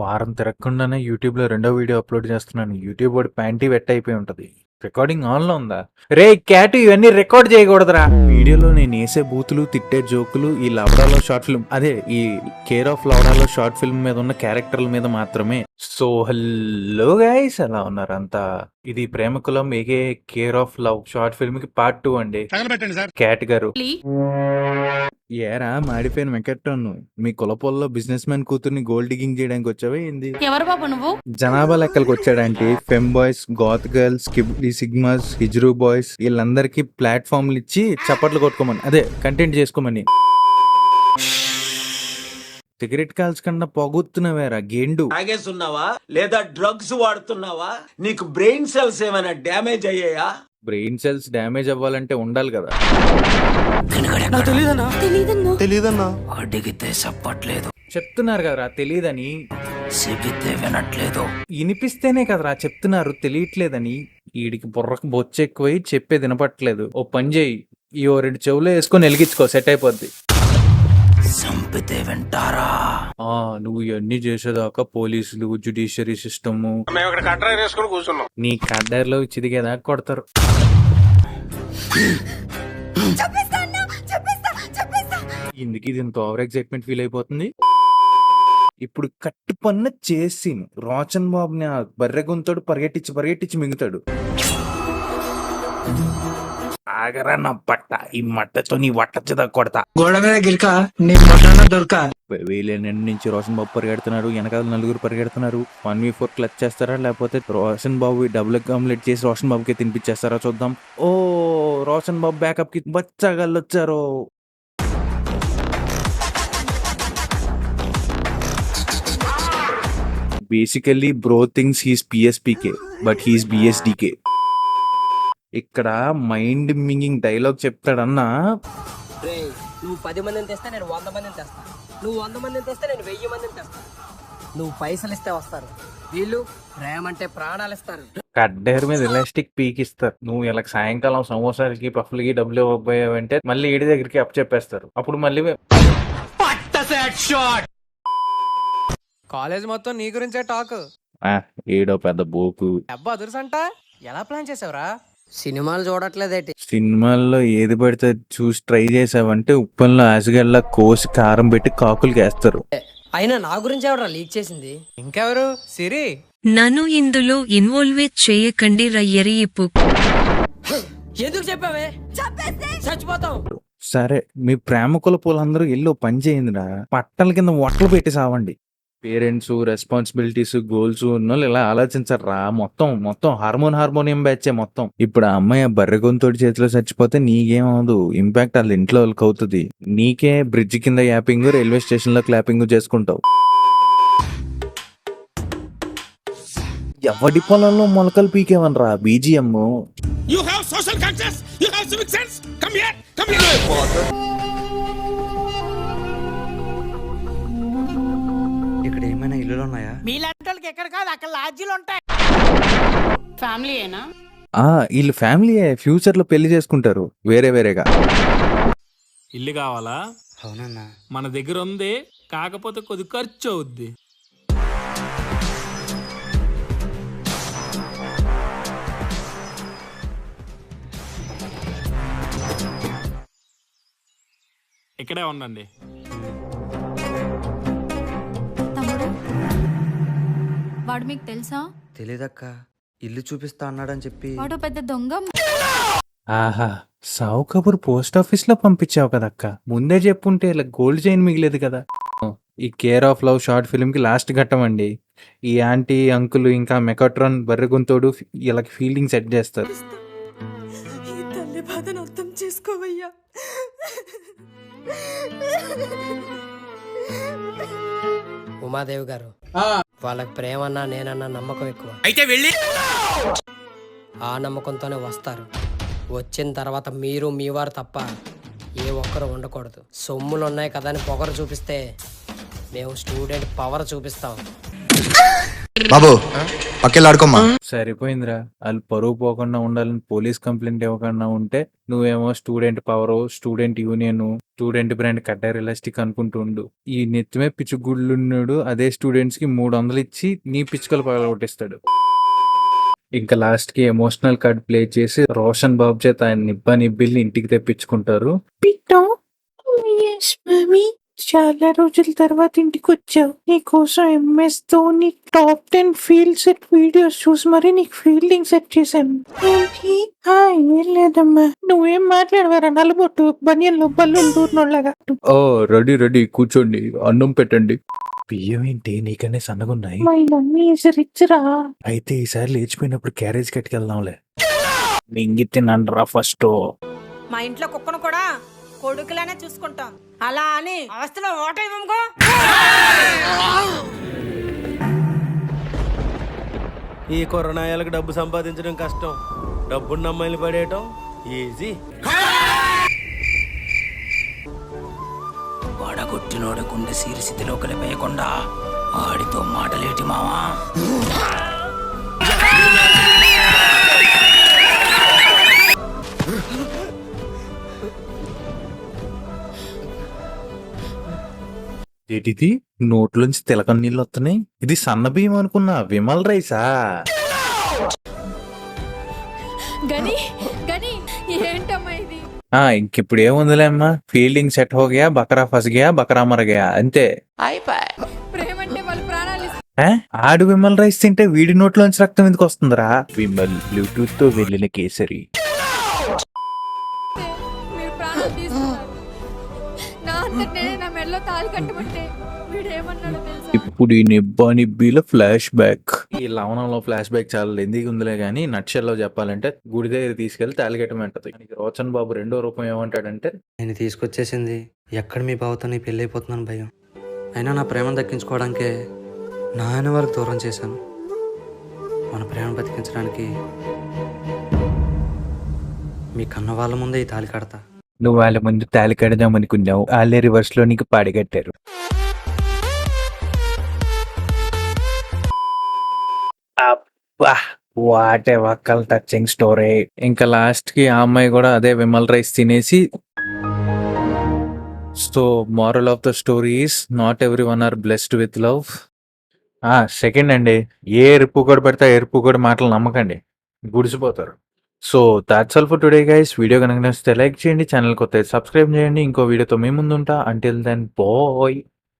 వారం తిరగకుండానే యూట్యూబ్‌లో రెండో వీడియో అప్‌లోడ్ చేస్తున్నాను. యూట్యూబ్ వాడి ప్యాంటీ వెట్ అయిపోయి ఉంటది. రికార్డింగ్ ఆన్‌లో ఉందా? రేయ్ క్యాట్ ఇవన్నీ రికార్డ్ చేయకూడదురా! వీడియోలో నేనేసే బూతులు, తిట్టే జోకులు ఈ లవడాలో షార్ట్ ఫిల్మ్ అదే ఈ కేర్ ఆఫ్ లవడాలో షార్ట్ ఫిల్మ్ మీద ఉన్న క్యారెక్టర్ల మీద మాత్రమే. సో హలో గైస్ ఎలా ఉన్నారు అంతా? ఇది ప్రేమకులం AKA care of love short film కి పార్ట్ 2 అండి. క్యాట్ గారు ఏరా మాడిపోయిన వెంకట్రావు మీ కులపోల్లో బిజినెస్ మ్యాన్ కూతుర్ని గోల్డ్ డిగింగ్ చేయడానికి వచ్చావా ఏంది? ఎవరు బాబు నువ్వు? జనాభా లెక్కలకు వచ్చాడంటే fem boys, goth girls, sigmas, హిజ్రూ బాయ్స్ వీళ్ళందరికీ ప్లాట్ఫామ్లు ఇచ్చి చప్పట్లు కొట్టుకోమని అదే కంటెంట్ చేసుకోమని. సిగరెట్ కాల్చకుండా పొగుతున్నావేరా గేండు. తాగేస్తున్నావా లేదా డ్రగ్స్ వాడుతున్నావా? నీకు బ్రెయిన్ సెల్స్ ఏమైనా డ్యామేజ్ అయ్యాయా? బ్రెయిన్ సెల్స్ డ్యామేజ్ అవ్వాలంటే ఉండాలి కదా. తెలీదన్నా అడిగితే చెప్పట్లేదు, చెప్తున్నారు కదరా తెలియదని. చెబితే వినట్లేదు. వినిపిస్తేనే కదరా చెప్తున్నారు తెలియట్లేదని. వీడికి బుర్రకు బొచ్చు ఎక్కువై చెప్పేది వినపట్లేదు. ఓ పని చేయి, ఈ ఓ 2 చెవులో వేసుకొని వెలిగించుకో సెట్ అయిపోద్ది. చంపితే వింటారా? నువ్వు ఇవన్నీ చేసేదాకా పోలీసులు, జ్యుడిషియరీ సిస్టమ్ నీ కడ్డర్లో చిదిగేదాకా కొడతారు. ఇందుకు ఇది ఇంత ఓవర్ ఎక్సైట్మెంట్ ఫీల్ అయిపోతుంది. ఇప్పుడు కట్టు పన్న చేసి రోషన్ బాబుని ఆ బర్రె గుంతాడు పరిగెట్టించి మింగుతాడు. ఆగరా నా పట్ట, ఈ మట్టతో నీ వట్టచ్చదా కొడతా. గోడ మీద గిరిక నీ మొట్టాన దొరక. వేలేనండి నుంచి రోషన్ బాబు పరిగెడుతున్నారు, వెనకాల నలుగురు పరిగెడుతున్నారు. 1v4 క్లచ్ చేస్తారా లేకపోతే రోషన్ బాబు డబుల్ ఆమ్లెట్ చేసి రోషన్ బాబుకి తినిపించేస్తారా చూద్దాం. ఓ రోషన్ బాబు బ్యాకప్ కి బచ్చగాళ్ళు వచ్చారు. Basically bro things he's PSPK but he's BSDK. ఇక్కడ మైండ్ మింగింగ్ డైలాగ్ చెప్తాడన్నా. నువ్వు 10 మందిని తెస్తే నేను 100 మందిని తెస్తా. నువ్వు 100 మందిని తెస్తే నేను 1000 మందిని తెస్తా. నువ్వు పైసలు ఇస్తే వస్తారు, వీళ్ళు ప్రేమ అంటే ప్రాణాలు ఇస్తారు. కడ్డేరు మీద ఎలాస్టిక్ పీక్ ఇస్తారు. నువ్వు ఇలా సాయంకాలం సమోసాలకి పఫ్లకి డబ్బులు ఇవ్వకపోయావంటే మళ్ళీ ఏడి దగ్గరికి అప్ చెప్పేస్తారు. అప్పుడు మళ్ళీ కాలేజ్ మొత్తం నీ గురించే టాక్. ఏడో పెద్ద బోకు. అబ్బా అదుర్సంట ఎలా ప్లాన్ చేసావురా? సినిమాలు చూడట్లేదేటి? సినిమాల్లో ఏది పడితే చూసి ట్రై చేసావంటే ఉప్పల్లో ఆసిగల్లా కోసి కారం పెట్టి కాకులకి వేస్తారు. అయినా నా గురించి ఎవడరా లీక్ చేసింది? ఇంకెవరు? సిరి. నన్ను ఇందులో ఇన్వాల్వ్ చేయకండి రయ్యరి ఇప్పు. ఎందుకు చెప్పావే? చచ్చిపోతాం. సరే మీ ప్రేమకుల పూలందరూ ఎల్లో పని చేయిందిరా, పట్టల కింద వట్టలు పెట్టి సావండి. పేరెంట్స్, రెస్పాన్సిబిలిటీస్, గోల్స్ ఉన్న ఇలా ఆలోచించరా. మొత్తం హార్మోనియం బ్యాచే మొత్తం. ఇప్పుడు ఆ అమ్మాయి ఆ బర్రె గొంతోడి చేతిలో చచ్చిపోతే నీకేమవదు, ఇంపాక్ట్ వాళ్ళ ఇంట్లో వాళ్ళకి అవుతుంది. నీకే బ్రిడ్జ్ కింద యాపింగ్, రైల్వే స్టేషన్ లో క్లాపింగ్ చేసుకుంటావు. ఎవడి పొలంలో మొలకలు పీకేవనరా బీజిఎం. ఇక్కడ ఏమైనా ఇల్లులు ఉన్నాయా? మీలాంటి వాళ్ళకి ఎక్కడ కాదు అక్కడ లాడ్జీలు ఉంటాయి. ఫ్యామిలీ ఏనా? వీళ్ళు ఫ్యామిలీ ఫ్యూచర్ లో పెళ్లి చేసుకుంటారు వేరేగా. ఇల్లు కావాలా? అవునన్నా. మన దగ్గర ఉంది, కాకపోతే కొద్ది ఖర్చు అవుద్ది. ఇక్కడే ఉండండి. తమ్ముడు వాడు మీకు తెలుసా? తెలీదక్క, ఇల్లు చూపిస్తా అన్నాడని చెప్పి. వాడు పెద్ద దొంగ. ఆహా, సావు కబుర్ పోస్ట్ ఆఫీస్ లో పంపించావు కదక్క. ముందే చెప్పుంటే ఇలా గోల్డ్ చైన్ మిగిలేదు కదా. ఈ care of love short film కి లాస్ట్ ఘట్టం అండి. ఈ ఆంటీ, అంకుల్ ఇంకా మెకాట్రాన్ బర్రెగుంతోడు ఇలా ఫీలింగ్ సెట్ చేస్తారు. ఈ తల్లి బాధను అర్థం చేసుకోవయ్యా. ఉమాదేవి గారు, వాళ్ళకి ప్రేమన్నా నేనన్నా నమ్మకం ఎక్కువ. అయితే వెళ్ళి ఆ నమ్మకంతోనే వస్తారు. వచ్చిన తర్వాత మీరు మీ వారు తప్ప ఏ ఒక్కరు ఉండకూడదు. సొమ్ములు ఉన్నాయి కదా అని పొగరు చూపిస్తే మేము స్టూడెంట్ పవర్ చూపిస్తాం. బాబు పక్కెళ్ళి ఆడుకోమ్మా. సరిపోయిందిరా. వాళ్ళు పరువు పోకుండా ఉండాలని పోలీస్ కంప్లైంట్ ఇవ్వకుండా ఉంటే నువ్వేమో student power, student union, student brand కట్టారు ఎలాస్టిక్ అనుకుంటూ ఉండు. ఈ నెత్తిమే పిచ్చుగుళ్ళున్నాడు అదే స్టూడెంట్స్ కి 300 ఇచ్చి నీ పిచ్చుకలు పగలగొట్టిస్తాడు. ఇంకా లాస్ట్ కి ఎమోషనల్ కార్డ్ ప్లే చేసి రోషన్ బాబు చేత ఆయన నిబ్బిల్ని ఇంటికి తెప్పించుకుంటారు. చాలా రోజుల తర్వాత ఇంటికి వచ్చావు. నీకోసం MS Dhoni top 10 field set videos చూసి మరి నీకు ఫీల్డింగ్ సెట్ చేశాను. ఏంటి? ఏం లేదమ్మా. నువ్వేం మాట్లాడవారా నల్లబొట్టు బనియన్లో బల్లు దూరినోళ్ళగా. ఓ రెడీ కూర్చోండి, అన్నం పెట్టండి. బియ్యం ఏంటి నీకనే సన్నగున్నాయి? మై మమ్మీ ఇస్ రిచ్ రా. అయితే ఈసారి లేచిపోయినప్పుడు క్యారేజ్ కట్టుకెళ్దాంలే. మింగి తినండ్రా ఫస్ట్. మా ఇంట్లో కుక్కను కూడా కొడుకులానే చూసుకుంటాం. అలా అని ఆస్తిలో ఓట ఇవ్వముకో. ఈ కొరనాయాలకు డబ్బు సంపాదించడం కష్టం, డబ్బున్న అమ్మాయిని పడేయటం ఈజీ. పడగొట్టినోడకుండే సీరిస్థితిలో కలిపేయకుండా ఆడితో మాటలేటి మావా. ఏంటిది నోట్లోంచి తిలకం నీళ్ళు వస్తున్నాయి? ఇది సన్న బియ్యం అనుకున్నా, విమల్ రైసా? ఇంకిప్పుడు ఏముందిలే అమ్మా, ఫీల్డింగ్ సెట్ హోగయా, బకరా ఫస్ గయా, బకరా మర గయా, అంతే. ఆడు విమల్ రైస్ తింటే వీడి నోట్లోంచి రక్తం ఎందుకు వస్తుందిరా? విమల్ బ్లూటూత్ తో వెళ్ళిన కేసరి. ఇప్పుడు ఈ నిబ్బిలో ఫ్లాష్ బ్యాక్. ఈ లవణంలో ఫ్లాష్ బ్యాక్ చాలా లెందీగా ఉందిలే గానీ నక్షల్లో చెప్పాలంటే గుడి దగ్గర తీసుకెళ్లి తాలిగట్టమంటది. రోషన్ బాబు రెండో రూపం ఏమంటాడంటే, నేను తీసుకొచ్చేసింది ఎక్కడ మీ బావతో నీ పెళ్ళి అయిపోతున్నాను భయం. అయినా నా ప్రేమను దక్కించుకోవడానికే నా ఆయన వరకు దూరం చేశాను. మన ప్రేమ బతికించడానికి మీ కన్న వాళ్ళ ముందే ఈ తాళి కడతా. నువ్వు వాళ్ళ ముందు తాలి కడదాం అనుకున్నావు, వాళ్ళే రివర్స్ లో నీకు పాడిగట్టారు. వాట్ ఏ వక్కల్ టచింగ్ స్టోరీ. ఇంకా లాస్ట్ కి ఆ అమ్మాయి కూడా అదే విమల్ రైస్ తినేసి. So moral of the story is not every one are blessed with love. Second అండి, ఏ ఎరుపు కూడా పెడితే ఎరుపు కూడా మాటలు నమ్మకండి, గుడిసిపోతారు. So that's all for today guys. Video కనుక నచ్చితే లైక్ చేయండి, ఛానల్ కొత్త సబ్స్క్రైబ్ చేయండి. ఇంకో వీడియోతో మీ ముందు ఉంటా. Until then bye.